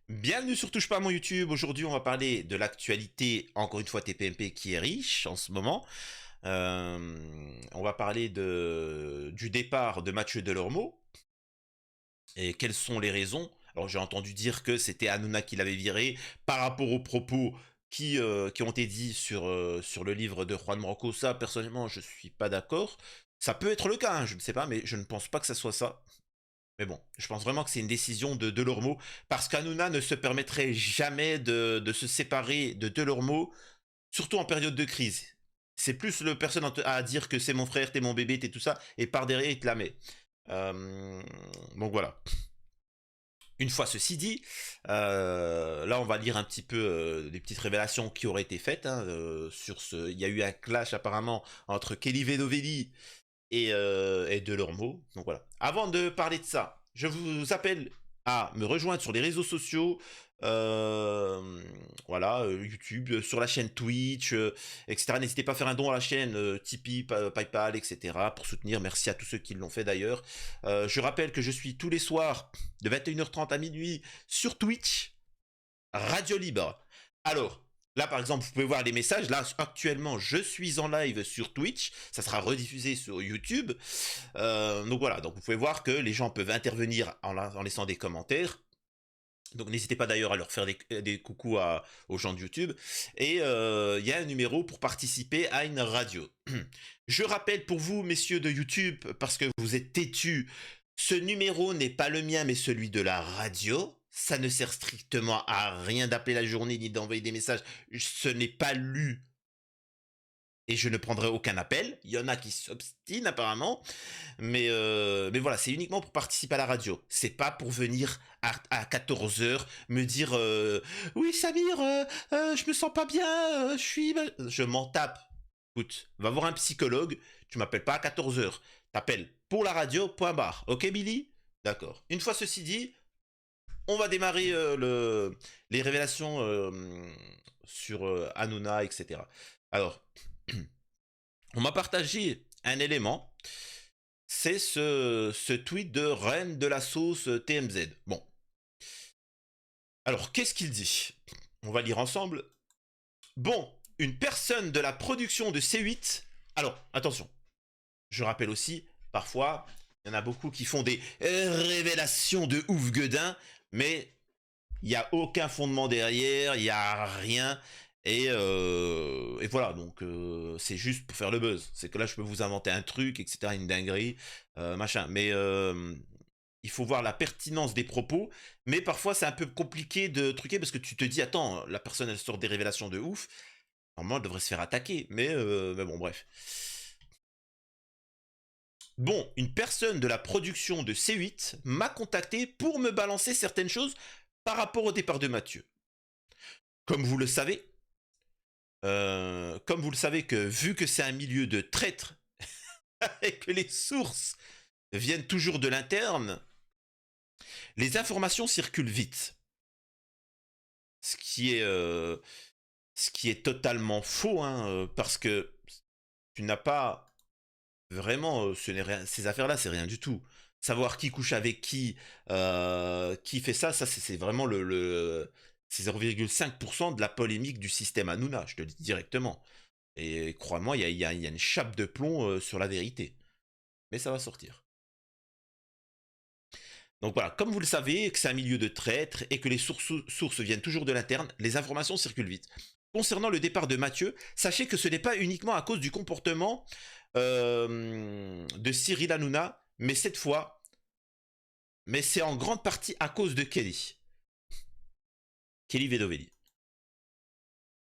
Bienvenue sur Touche pas à mon YouTube. Aujourd'hui, on va parler de l'actualité, encore une fois TPMP qui est riche en ce moment. On va parler du départ de Mathieu Delormeau et quelles sont les raisons. Alors, j'ai entendu dire que c'était Hanouna qui l'avait viré par rapport aux propos qui ont été dits sur le livre de Juan Branco. Ça, personnellement, je suis pas d'accord. Ça peut être le cas, hein, je ne sais pas, mais je ne pense pas que ça soit ça. Mais bon, je pense vraiment que c'est une décision de Delormeau, parce qu'Hanouna ne se permettrait jamais de se séparer de Delormeau, surtout en période de crise. C'est plus le personne à dire que c'est mon frère, t'es mon bébé, t'es tout ça, et par derrière, il te la met. Euh, donc voilà. Une fois ceci dit, là on va lire un petit peu des petites révélations qui auraient été faites hein, sur ce. Il y a eu un clash apparemment entre Kelly Vedovelli et Delormeau. Donc voilà. Avant de parler de ça, je vous appelle à me rejoindre sur les réseaux sociaux. Voilà, YouTube, sur la chaîne Twitch, etc. N'hésitez pas à faire un don à la chaîne Tipeee, PayPal, etc. pour soutenir. Merci à tous ceux qui l'ont fait d'ailleurs. Je rappelle que je suis tous les soirs de 21h30 à minuit sur Twitch, Radio Libre. Alors, là, par exemple, vous pouvez voir les messages. Là, actuellement, je suis en live sur Twitch. Ça sera rediffusé sur YouTube. Donc voilà, donc vous pouvez voir que les gens peuvent intervenir en laissant des commentaires. Donc n'hésitez pas d'ailleurs à leur faire des coucous aux gens de YouTube. Et il y a un numéro pour participer à une radio. Je rappelle pour vous, messieurs de YouTube, parce que vous êtes têtus, ce numéro n'est pas le mien, mais celui de la radio. Ça ne sert strictement à rien d'appeler la journée ni d'envoyer des messages. Ce n'est pas lu et je ne prendrai aucun appel. Il y en a qui s'obstinent apparemment. Mais voilà, c'est uniquement pour participer à la radio. C'est pas pour venir à 14 heures me dire oui Samir, je me sens pas bien, je m'en tape. Écoute, va voir un psychologue, tu m'appelles pas à 14 heures. T'appelles pour la radio, point barre. Ok Billy? D'accord. Une fois ceci dit, on va démarrer les révélations sur Hanouna, etc. Alors, on m'a partagé un élément, c'est ce tweet de Reine de la sauce TMZ. Bon, alors qu'est-ce qu'il dit? On va lire ensemble. Bon, une personne de la production de C8. Alors, attention, je rappelle aussi, parfois, il y en a beaucoup qui font des révélations de ouf gueudin, mais il n'y a aucun fondement derrière, il n'y a rien. Et voilà, donc c'est juste pour faire le buzz. C'est que là, je peux vous inventer un truc, etc., une dinguerie, machin. Mais il faut voir la pertinence des propos. Mais parfois, c'est un peu compliqué de truquer parce que tu te dis, attends, la personne, elle sort des révélations de ouf. Normalement, elle devrait se faire attaquer. Mais bon, bref. Bon, une personne de la production de C8 m'a contacté pour me balancer certaines choses par rapport au départ de Mathieu. Comme vous le savez, que vu que c'est un milieu de traîtres et que les sources viennent toujours de l'interne, les informations circulent vite. Ce qui est, euh, ce qui est totalement faux, hein, parce que tu n'as pas vraiment, ces affaires-là, c'est rien du tout. Savoir qui couche avec qui fait ça, c'est vraiment c'est 0,5% de la polémique du système Hanouna, je te le dis directement. Et crois-moi, il y a une chape de plomb sur la vérité. Mais ça va sortir. Donc voilà, comme vous le savez, que c'est un milieu de traîtres et que les sources viennent toujours de l'interne, les informations circulent vite. Concernant le départ de Mathieu, sachez que ce n'est pas uniquement à cause du comportement de Cyril Hanouna, mais cette fois, mais c'est en grande partie à cause de Kelly Vedovelli.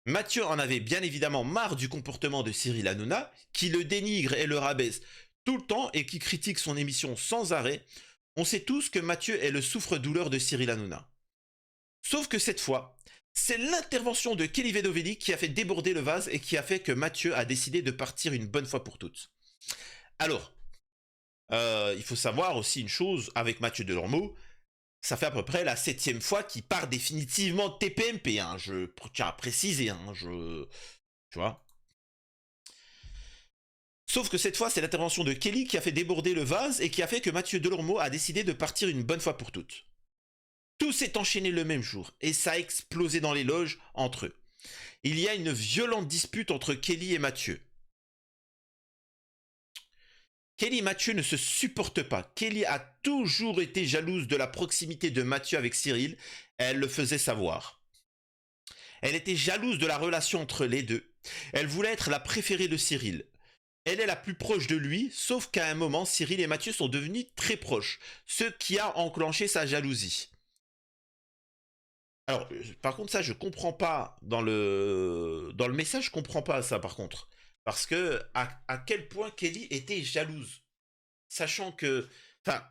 Mathieu en avait bien évidemment marre du comportement de Cyril Hanouna, qui le dénigre et le rabaisse tout le temps et qui critique son émission sans arrêt. On sait tous que Mathieu est le souffre-douleur de Cyril Hanouna. Sauf que cette fois, c'est l'intervention de Kelly Vedovelli qui a fait déborder le vase et qui a fait que Mathieu a décidé de partir une bonne fois pour toutes. Alors, il faut savoir aussi une chose avec Mathieu Delormeau, ça fait à peu près la 7e fois qu'il part définitivement de TPMP, hein, je tiens à préciser, hein, tu vois. Sauf que cette fois, c'est l'intervention de Kelly qui a fait déborder le vase et qui a fait que Mathieu Delormeau a décidé de partir une bonne fois pour toutes. Tout s'est enchaîné le même jour et ça a explosé dans les loges entre eux. Il y a une violente dispute entre Kelly et Mathieu. Kelly et Mathieu ne se supportent pas. Kelly a toujours été jalouse de la proximité de Mathieu avec Cyril. Elle le faisait savoir. Elle était jalouse de la relation entre les deux. Elle voulait être la préférée de Cyril. Elle est la plus proche de lui, sauf qu'à un moment, Cyril et Mathieu sont devenus très proches, ce qui a enclenché sa jalousie. Alors, par contre, ça, je comprends pas dans le message, je comprends pas ça, par contre, parce que à quel point Kelly était jalouse, sachant que, enfin,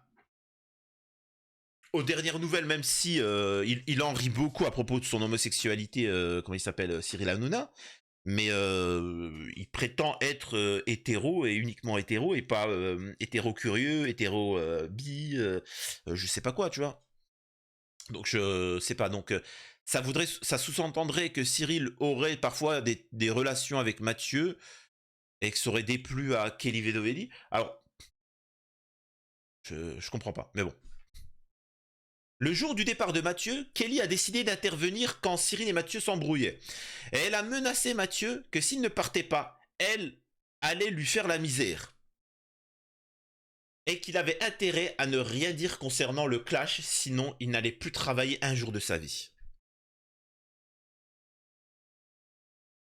aux dernières nouvelles, même si il en rit beaucoup à propos de son homosexualité, comment il s'appelle, Cyril Hanouna, mais il prétend être hétéro et uniquement hétéro et pas hétéro curieux, hétéro bi, je sais pas quoi, tu vois. Donc je sais pas. Donc ça sous-entendrait que Cyril aurait parfois des relations avec Mathieu et que ça aurait déplu à Kelly Vedovelli. Alors je comprends pas, mais bon. Le jour du départ de Mathieu, Kelly a décidé d'intervenir quand Cyril et Mathieu s'embrouillaient. Et elle a menacé Mathieu que s'il ne partait pas, elle allait lui faire la misère. Et qu'il avait intérêt à ne rien dire concernant le clash, sinon il n'allait plus travailler un jour de sa vie.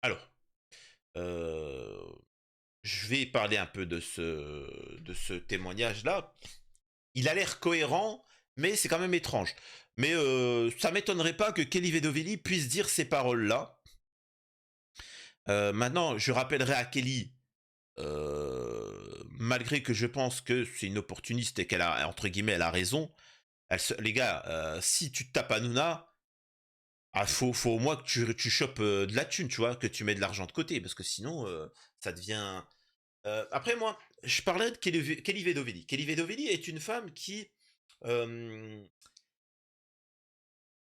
Alors, euh, je vais parler un peu de ce témoignage-là. Il a l'air cohérent, mais c'est quand même étrange. Mais ça m'étonnerait pas que Kelly Vedovelli puisse dire ces paroles-là. Maintenant, je rappellerai à Kelly, malgré que je pense que c'est une opportuniste et qu'elle a, entre guillemets, elle a raison. Les gars, si tu te tapes à Nouna, faut au moins que tu chopes de la thune, tu vois, que tu mets de l'argent de côté, parce que sinon, ça devient. Après, moi, je parlerai de Kelly Vedovelli. Kelly Vedovelli est une femme euh,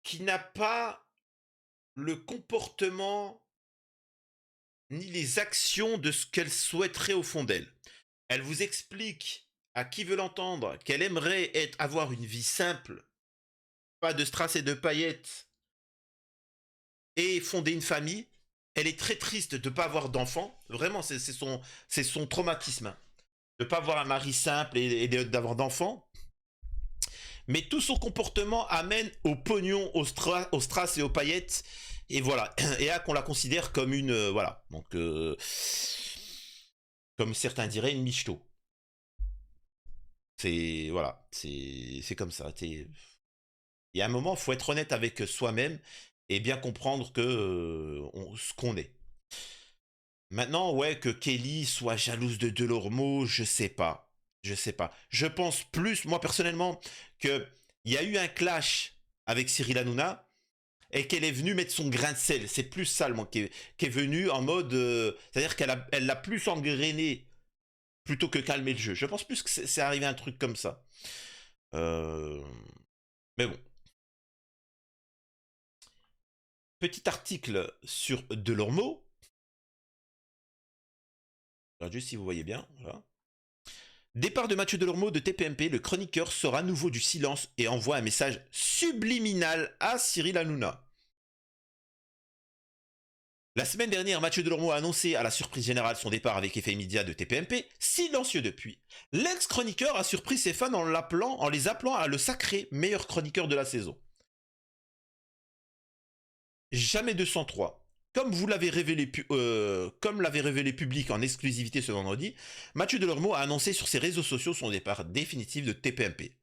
qui n'a pas le comportement ni les actions de ce qu'elle souhaiterait au fond d'elle. Elle vous explique à qui veut l'entendre qu'elle aimerait avoir une vie simple, pas de strass et de paillettes, et fonder une famille. Elle est très triste de ne pas avoir d'enfants. Vraiment, c'est son traumatisme, hein. De ne pas avoir un mari simple et d'avoir d'enfants. Mais tout son comportement amène au pognon, au strass et aux paillettes. Et voilà. Et là qu'on la considère comme une... voilà. Donc, comme certains diraient, une michto. C'est... Voilà. C'est comme ça. Il y a un moment, il faut être honnête avec soi-même et bien comprendre ce qu'on est. Maintenant, ouais, que Kelly soit jalouse de Delormeau, je sais pas. Je sais pas. Je pense plus, moi personnellement, que il y a eu un clash avec Cyril Hanouna et qu'elle est venue mettre son grain de sel. C'est plus ça, moi, qui est venue en mode. C'est-à-dire qu'elle l'a plus engrainé plutôt que calmer le jeu. Je pense plus que c'est arrivé un truc comme ça. Euh, Mais bon. Petit article sur Delormeau. Alors, juste si vous voyez bien. Voilà. Départ de Mathieu Delormeau de TPMP, le chroniqueur sort à nouveau du silence et envoie un message subliminal à Cyril Hanouna. La semaine dernière, Mathieu Delormeau a annoncé à la surprise générale son départ avec effet immédiat de TPMP, silencieux depuis. L'ex-chroniqueur a surpris ses fans en les appelant à le sacrer meilleur chroniqueur de la saison. Jamais 203. Comme l'avait révélé public en exclusivité ce vendredi, Mathieu Delormeau a annoncé sur ses réseaux sociaux son départ définitif de TPMP.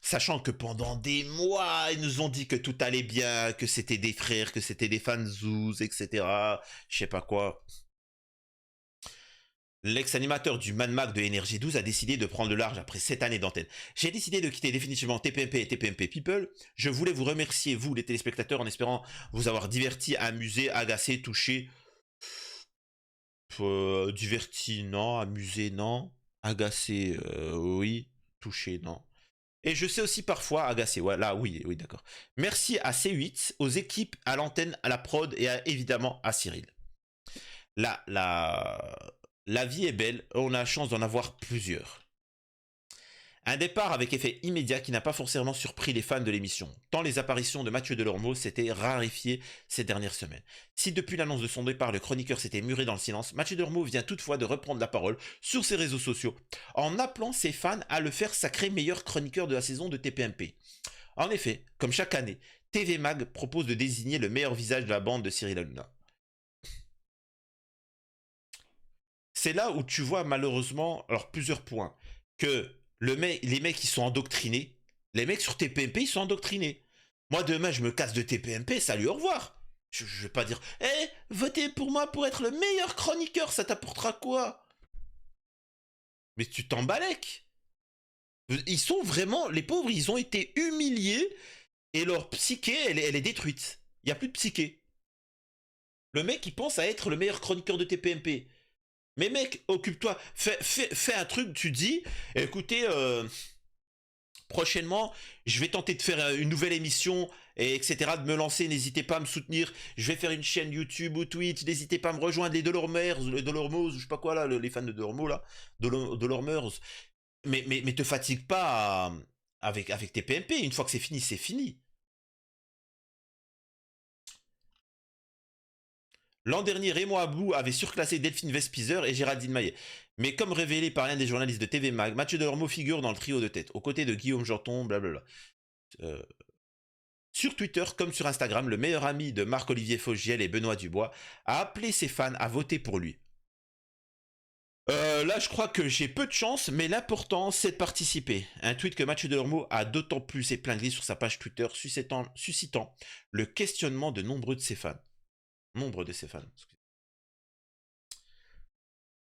Sachant que pendant des mois, ils nous ont dit que tout allait bien, que c'était des frères, que c'était des fans zouz, etc. Je sais pas quoi. L'ex-animateur du Mad Mac de Énergie 12 a décidé de prendre le large après 7 années d'antenne. J'ai décidé de quitter définitivement TPMP et TPMP People. Je voulais vous remercier, vous les téléspectateurs, en espérant vous avoir diverti, amusé, agacé, touché. Diverti, non. Amusé, non. Agacé, oui. Touché, non. Et je sais aussi parfois agacer. Voilà, oui, oui, d'accord. Merci à C8, aux équipes, à l'antenne, à la prod et évidemment à Cyril. La, la, la vie est belle, on a la chance d'en avoir plusieurs. Un départ avec effet immédiat qui n'a pas forcément surpris les fans de l'émission, tant les apparitions de Mathieu Delormeau s'étaient raréfiées ces dernières semaines. Si depuis l'annonce de son départ, le chroniqueur s'était muré dans le silence, Mathieu Delormeau vient toutefois de reprendre la parole sur ses réseaux sociaux, en appelant ses fans à le faire sacré meilleur chroniqueur de la saison de TPMP. En effet, comme chaque année, TV Mag propose de désigner le meilleur visage de la bande de Cyril Hanouna. C'est là où tu vois malheureusement, alors plusieurs points, que les mecs ils sont endoctrinés, les mecs sur TPMP ils sont endoctrinés. Moi demain je me casse de TPMP, salut au revoir. Je vais pas dire, votez pour moi pour être le meilleur chroniqueur, ça t'apportera quoi? Mais tu t'embalèques. Ils sont vraiment, les pauvres, ils ont été humiliés et leur psyché, elle est détruite. Il n'y a plus de psyché. Le mec, il pense à être le meilleur chroniqueur de TPMP. Mais mec, occupe-toi, fais un truc, tu dis, écoutez, prochainement, je vais tenter de faire une nouvelle émission, et etc., de me lancer, n'hésitez pas à me soutenir, je vais faire une chaîne YouTube ou Twitch, n'hésitez pas à me rejoindre, les Delormers, les Delormos, je sais pas quoi là, les fans de Delormeau là, Delormers, mais te fatigue pas avec tes PMP, une fois que c'est fini, c'est fini. L'an dernier, Raymond Abou avait surclassé Delphine Vespizer et Géraldine Maillet. Mais comme révélé par l'un des journalistes de TV Mag, Mathieu Delormeau figure dans le trio de tête, aux côtés de Guillaume Janton, blablabla. Sur Twitter comme sur Instagram, le meilleur ami de Marc-Olivier Fogiel et Benoît Dubois a appelé ses fans à voter pour lui. Là, je crois que j'ai peu de chance, mais l'important, c'est de participer. Un tweet que Mathieu Delormeau a d'autant plus épinglé sur sa page Twitter, suscitant le questionnement de nombreux de ses fans. Nombre de ses fans.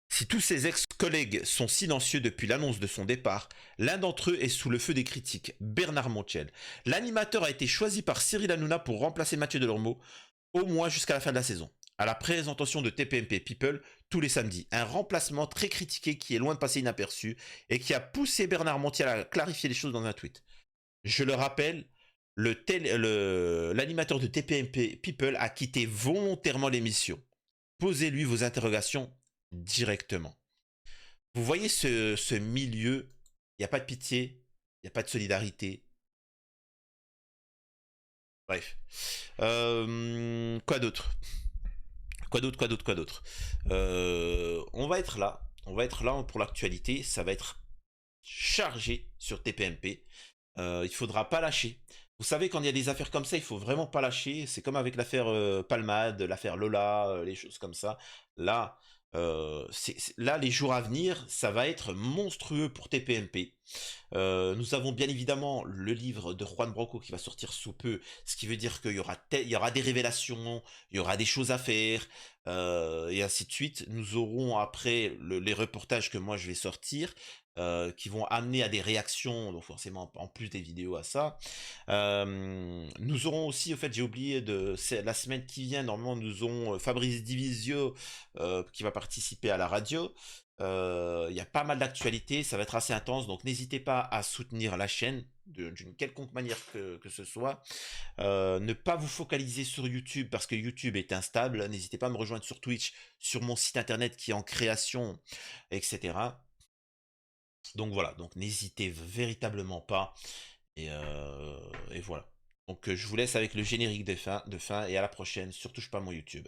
Si tous ses ex-collègues sont silencieux depuis l'annonce de son départ, l'un d'entre eux est sous le feu des critiques, Bernard Montiel. L'animateur a été choisi par Cyril Hanouna pour remplacer Mathieu Delormeau, au moins jusqu'à la fin de la saison. À la présentation de TPMP People, tous les samedis, un remplacement très critiqué qui est loin de passer inaperçu et qui a poussé Bernard Montiel à clarifier les choses dans un tweet. Je le rappelle, l'animateur de TPMP People a quitté volontairement l'émission. Posez-lui vos interrogations directement. Vous voyez ce milieu, il n'y a pas de pitié, il n'y a pas de solidarité. Bref. Quoi d'autre? On va être là. On va être là pour l'actualité. Ça va être chargé sur TPMP. Il faudra pas lâcher. Vous savez, quand il y a des affaires comme ça, il faut vraiment pas lâcher. C'est comme avec l'affaire Palmade, l'affaire Lola, les choses comme ça. Là, là, les jours à venir, ça va être monstrueux pour TPMP. Nous avons bien évidemment le livre de Juan Branco qui va sortir sous peu, ce qui veut dire qu'il y aura des révélations, il y aura des choses à faire, et ainsi de suite. Nous aurons après les reportages que moi je vais sortir, qui vont amener à des réactions, donc forcément en plus des vidéos à ça. Nous aurons aussi, au fait j'ai oublié, la semaine qui vient, normalement nous aurons Fabrice Divisio qui va participer à la radio. Il y a pas mal d'actualités, ça va être assez intense, donc n'hésitez pas à soutenir la chaîne d'une quelconque manière que ce soit. Ne pas vous focaliser sur YouTube parce que YouTube est instable. N'hésitez pas à me rejoindre sur Twitch, sur mon site internet qui est en création, etc. Donc voilà, donc n'hésitez véritablement pas. Et voilà. Donc je vous laisse avec le générique de fin et à la prochaine. Surtout touche pas mon YouTube.